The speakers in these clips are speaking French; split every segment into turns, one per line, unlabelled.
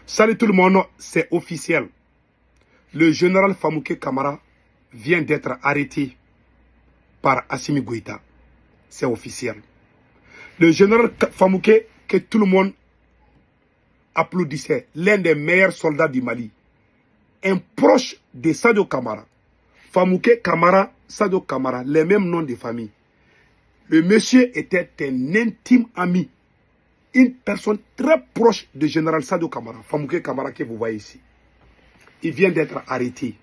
Salut tout le monde, c'est officiel. Le général Famouké Kamara vient d'être arrêté par Assimi Goïta. C'est officiel. Le général Famouké, que tout le monde applaudissait, l'un des meilleurs soldats du Mali, un proche de Sadio Kamara. Famouké Kamara, Sadio Kamara, les mêmes noms de famille. Le monsieur était un intime ami, une personne très proche du général Sadio Kamara, Famouké Kamara que vous voyez ici. Il vient d'être arrêté.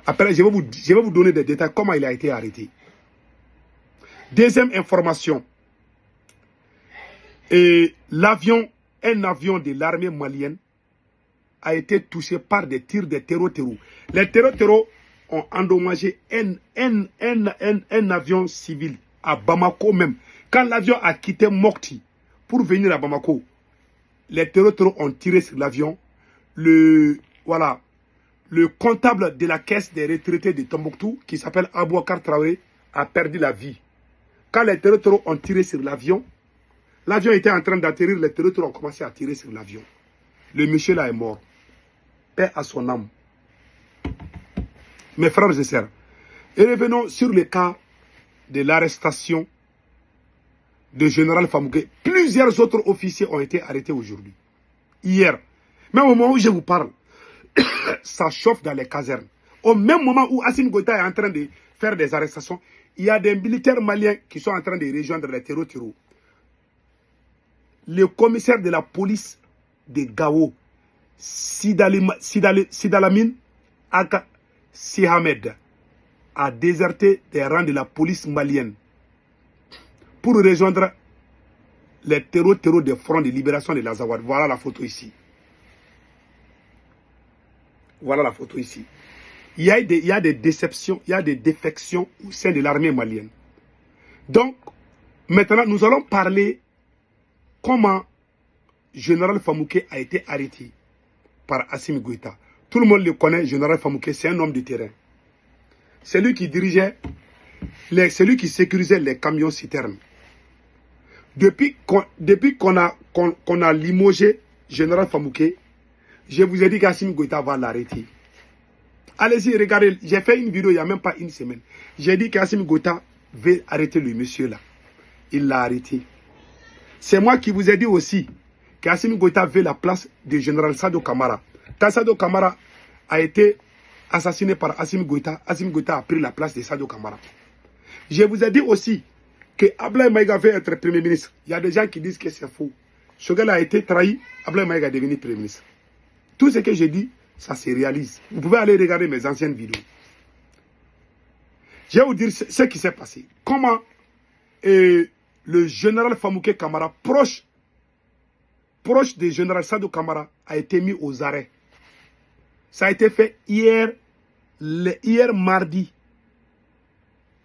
Après, je vais vous donner des détails comment il a été arrêté. Deuxième information. L'avion, un avion de l'armée malienne a été touché par des tirs de terreau-terreau. Les terreau-terreau ont endommagé un avion civil à Bamako même. Quand l'avion a quitté Mopti pour venir à Bamako, les terreau-terreau ont tiré sur l'avion. Le comptable de la caisse des retraités de Tombouctou, qui s'appelle Abouakar Traoré, a perdu la vie. Quand les terreau-terreau ont tiré sur l'avion était en train d'atterrir, les terreau-terreau ont commencé à tirer sur l'avion. Le monsieur là est mort. Paix à son âme. Mes frères et sœurs, et revenons sur le cas de l'arrestation du général Famouké. Plusieurs autres officiers ont été arrêtés aujourd'hui. Hier. Même au moment où je vous parle, ça chauffe dans les casernes. Au même moment où Assimi Goïta est en train de faire des arrestations, il y a des militaires maliens qui sont en train de rejoindre les terreau-terreau. Le commissaire de la police de Gao, Sidalamine Aka Sihamed, a déserté des rangs de la police malienne pour rejoindre les terreau-terreau des fronts de libération de l'Azawad. Voilà la photo ici. Voilà la photo ici. Il y a des déceptions, il y a des défections au sein de l'armée malienne. Donc, maintenant, nous allons parler comment général Famouké a été arrêté par Assimi Goïta. Tout le monde le connaît, général Famouké, c'est un homme de terrain. C'est lui qui dirigeait, c'est lui qui sécurisait les camions citernes. Depuis qu'on a limogé général Famouké, je vous ai dit qu'Assimi Goïta va l'arrêter. Allez-y, regardez, j'ai fait une vidéo il n'y a même pas une semaine. J'ai dit qu'Assimi Goïta veut arrêter le monsieur là. Il l'a arrêté. C'est moi qui vous ai dit aussi qu'Assimi Goïta veut la place du général Sadio Kamara. Quand Sadio Kamara a été assassiné par Assimi Goïta a pris la place de Sadio Kamara. Je vous ai dit aussi que Ablaye Maïga veut être Premier ministre. Il y a des gens qui disent que c'est faux. Ce gars-là a été trahi, Ablaye Maïga est devenu Premier ministre. Tout ce que je dis, ça se réalise. Vous pouvez aller regarder mes anciennes vidéos. Je vais vous dire ce qui s'est passé. Comment le général Famouké Kamara, proche du général Sadio Kamara, a été mis aux arrêts. Ça a été fait hier mardi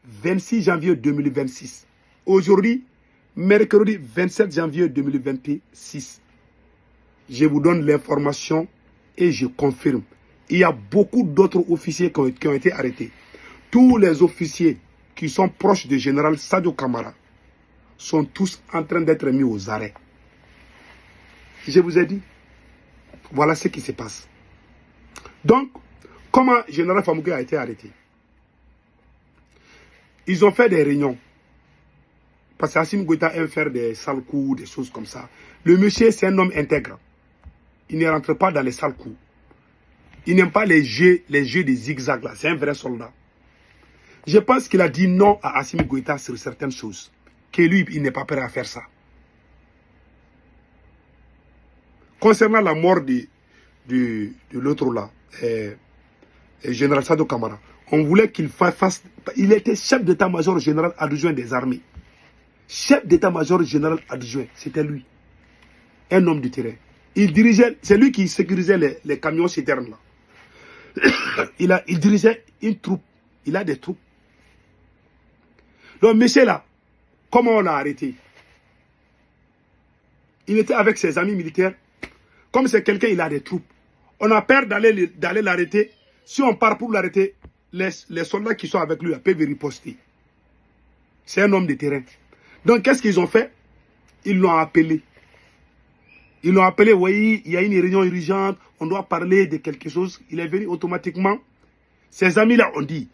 26 janvier 2026. Aujourd'hui, mercredi 27 janvier 2026. Je vous donne l'information et je confirme. Il y a beaucoup d'autres officiers qui ont été arrêtés. Tous les officiers qui sont proches du général Sadio Kamara sont tous en train d'être mis aux arrêts. Je vous ai dit, voilà ce qui se passe. Donc, comment le général Famouké a été arrêté? Ils ont fait des réunions. Parce qu'Assimi Goïta aime faire des sales coups, des choses comme ça. Le monsieur, c'est un homme intègre. Il ne rentre pas dans les sales coups. Il n'aime pas les jeux des zigzags là. C'est un vrai soldat. Je pense qu'il a dit non à Assimi Goïta sur certaines choses. Que lui, il n'est pas prêt à faire ça. Concernant la mort de l'autre là, général Sadio Kamara, on voulait qu'il fasse... Il était chef d'état-major général adjoint des armées. Chef d'état-major général adjoint, c'était lui. Un homme de terrain. Il dirigeait, c'est lui qui sécurisait les camions citernes là. Il dirigeait une troupe. Il a des troupes. Donc, monsieur là, comment on l'a arrêté? Il était avec ses amis militaires. Comme c'est quelqu'un, il a des troupes. On a peur d'aller l'arrêter. Si on part pour l'arrêter, les soldats qui sont avec lui peuvent riposter. C'est un homme de terrain. Donc, qu'est-ce qu'ils ont fait? Ils l'ont appelé. Ils l'ont appelé, oui, il y a une réunion urgente, on doit parler de quelque chose. Il est venu automatiquement. Ses amis-là ont dit,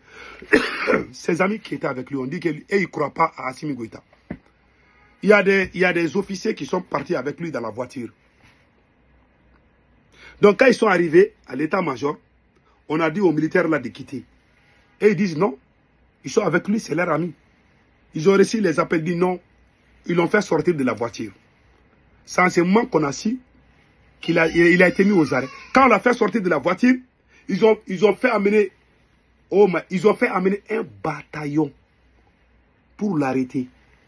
ses amis qui étaient avec lui ont dit qu'ils ne croient pas à Assimi Goïta. Il y a des officiers qui sont partis avec lui dans la voiture. Donc quand ils sont arrivés à l'état-major, on a dit aux militaires là de quitter. Et ils disent non, ils sont avec lui, c'est leur ami. Ils ont reçu les appels, dit non, ils l'ont fait sortir de la voiture. C'est en ce moment qu'on a su qu'il a été mis aux arrêts. Quand on l'a fait sortir de la voiture, ils ont fait amener un bataillon pour l'arrêter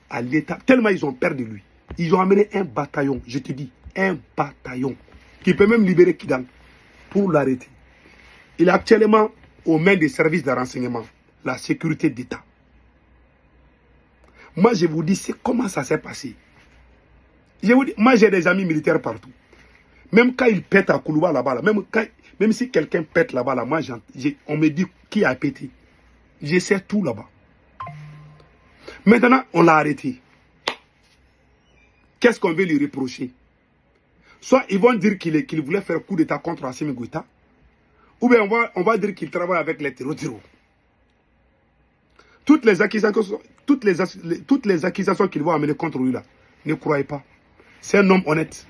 à l'état. Tellement ils ont peur de lui. Ils ont amené un bataillon, je te dis, un bataillon qui peut même libérer Kidal pour l'arrêter. Il est actuellement aux mains des services de renseignement, la sécurité d'État. Moi, je vous dis, c'est comment ça s'est passé. Je vous dis, moi, j'ai des amis militaires partout. Même quand ils pètent à Koulouba là-bas, même si quelqu'un pète là-bas, là, moi, on me dit qui a pété. Je sais tout là-bas. Maintenant, on l'a arrêté. Qu'est-ce qu'on veut lui reprocher? Soit ils vont dire qu'il voulait faire coup d'état contre Assimi Goïta, ou bien on va dire qu'il travaille avec les terreaux. Toutes les accusations qu'ils vont amener contre lui là, ne croyez pas. C'est un homme honnête.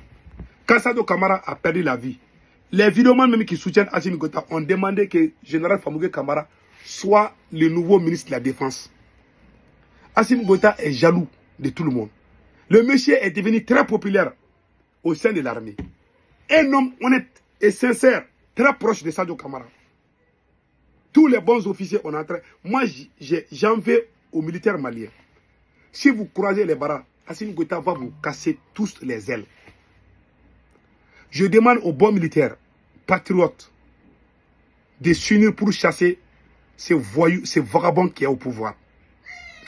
Quand Sado Kamara a perdu la vie, les vidéomans même qui soutiennent Assimi Goïta ont demandé que le général Famougué Kamara soit le nouveau ministre de la Défense. Assimi Goïta est jaloux de tout le monde. Le monsieur est devenu très populaire au sein de l'armée. Un homme honnête et sincère, très proche de Sadio Kamara. Tous les bons officiers ont entré. Moi, j'en vais aux militaires maliens. Si vous croisez les barras, Assimi Goïta va vous casser tous les ailes. Je demande aux bons militaires, patriotes, de s'unir pour chasser ces voyous, ces vagabonds qui est au pouvoir,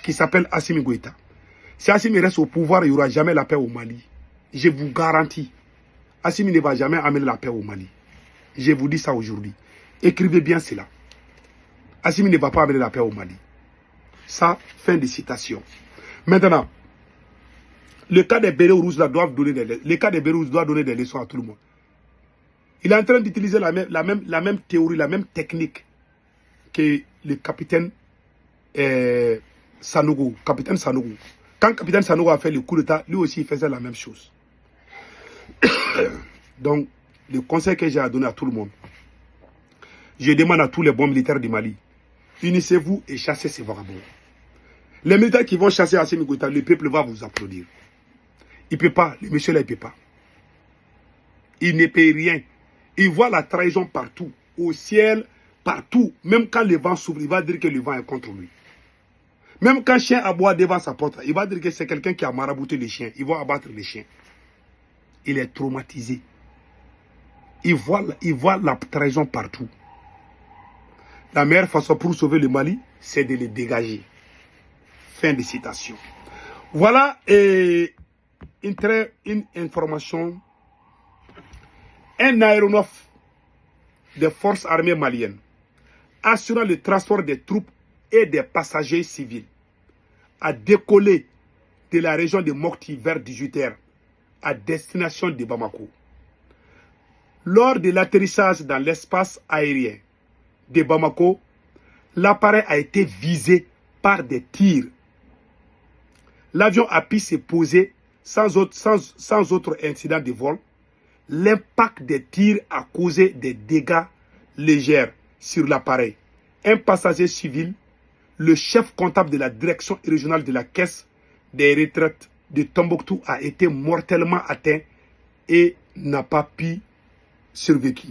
qui s'appelle Assimi Goïta. Si Assimi reste au pouvoir, il n'y aura jamais la paix au Mali. Je vous garantis. Assimi ne va jamais amener la paix au Mali. Je vous dis ça aujourd'hui. Écrivez bien cela. Assimi ne va pas amener la paix au Mali. Ça, fin de citation. Maintenant, le cas des bérets rouges là doit donner des leçons à tout le monde. Il est en train d'utiliser la même théorie, la même technique que le capitaine Sanogo. Capitaine Sanogo. Quand capitaine Sanogo a fait le coup d'état, lui aussi il faisait la même chose. Donc, le conseil que j'ai à donner à tout le monde, je demande à tous les bons militaires du Mali, unissez-vous et chassez ces vagabonds. Les militaires qui vont chasser Assimi Goïta, le peuple va vous applaudir. Il ne peut pas, le monsieur là, il ne peut pas. Il ne paye rien. Il voit la trahison partout, au ciel, partout. Même quand le vent s'ouvre, il va dire que le vent est contre lui. Même quand un chien aboie devant sa porte, il va dire que c'est quelqu'un qui a marabouté les chiens. Il va abattre les chiens. Il est traumatisé. Il voit la trahison partout. La meilleure façon pour sauver le Mali, c'est de les dégager. Fin de citation. Voilà une information. Un aéronef des forces armées maliennes assurant le transport des troupes et des passagers civils a décollé de la région de Mopti vers 18h à destination de Bamako. Lors de l'atterrissage dans l'espace aérien de Bamako, l'appareil a été visé par des tirs. L'avion a pu se poser sans autre incident de vol. L'impact des tirs a causé des dégâts légers sur l'appareil. Un passager civil, le chef comptable de la direction régionale de la caisse des retraites de Tombouctou, a été mortellement atteint et n'a pas pu survivre.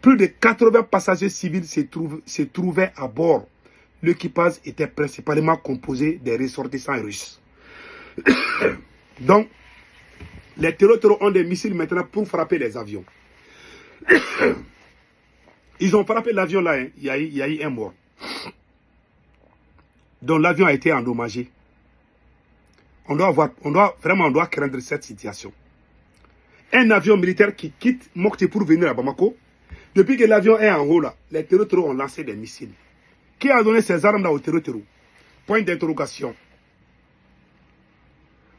Plus de 80 passagers civils se trouvaient à bord. L'équipage était principalement composé des ressortissants russes. Donc, les terroristes ont des missiles maintenant pour frapper les avions. Ils ont frappé l'avion là, hein. Il y a eu un mort. Donc l'avion a été endommagé. On doit craindre cette situation. Un avion militaire qui quitte Mopti pour venir à Bamako, depuis que l'avion est en haut là, les terroristes ont lancé des missiles. Qui a donné ces armes là aux terroristes? Point d'interrogation.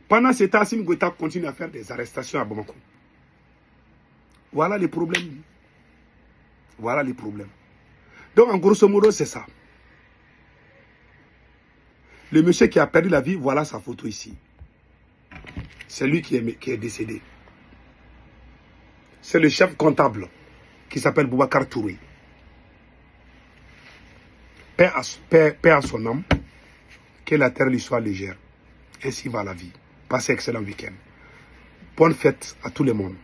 Pendant ce temps, Assimi Goïta continue à faire des arrestations à Bamako. Voilà les problèmes. Voilà les problèmes. Donc, en grosso modo, c'est ça. Le monsieur qui a perdu la vie, voilà sa photo ici. C'est lui qui est décédé. C'est le chef comptable qui s'appelle Boubacar Touré. Paix à son âme. Que la terre lui soit légère. Ainsi va la vie. Passez un excellent week-end. Bonne fête à tout le monde.